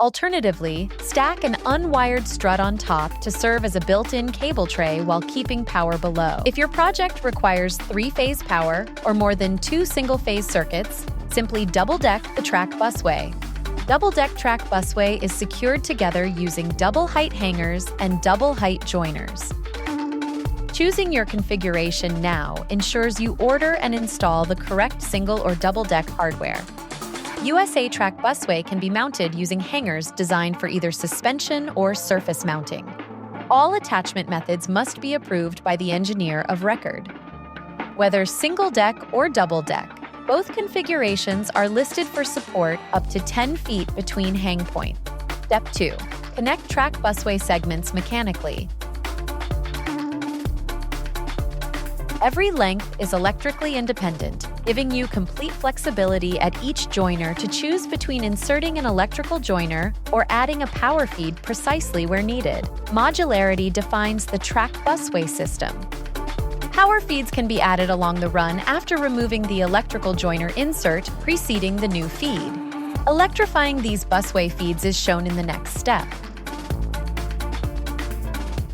Alternatively, stack an unwired strut on top to serve as a built-in cable tray while keeping power below. If your project requires 3-phase power or more than 2 single-phase circuits, simply double-deck the TrackBusway. Double-deck TrackBusway is secured together using double-height hangers and double-height joiners. Choosing your configuration now ensures you order and install the correct single or double-deck hardware. USA TrackBusway can be mounted using hangers designed for either suspension or surface mounting. All attachment methods must be approved by the engineer of record. Whether single-deck or double-deck, both configurations are listed for support up to 10 feet between hang points. Step 2. Connect TrackBusway segments mechanically. Every length is electrically independent, giving you complete flexibility at each joiner to choose between inserting an electrical joiner or adding a power feed precisely where needed. Modularity defines the TrackBusway system. Power feeds can be added along the run after removing the electrical joiner insert preceding the new feed. Electrifying these busway feeds is shown in the next step.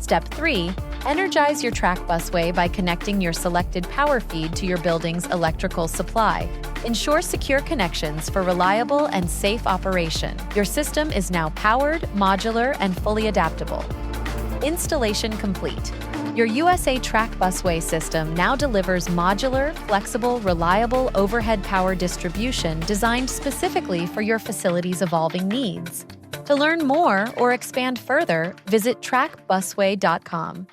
Step 3. Energize your TrackBusway by connecting your selected power feed to your building's electrical supply. Ensure secure connections for reliable and safe operation. Your system is now powered, modular, and fully adaptable. Installation complete. Your USA TrackBusway system now delivers modular, flexible, reliable overhead power distribution designed specifically for your facility's evolving needs. To learn more or expand further, visit trackbusway.com.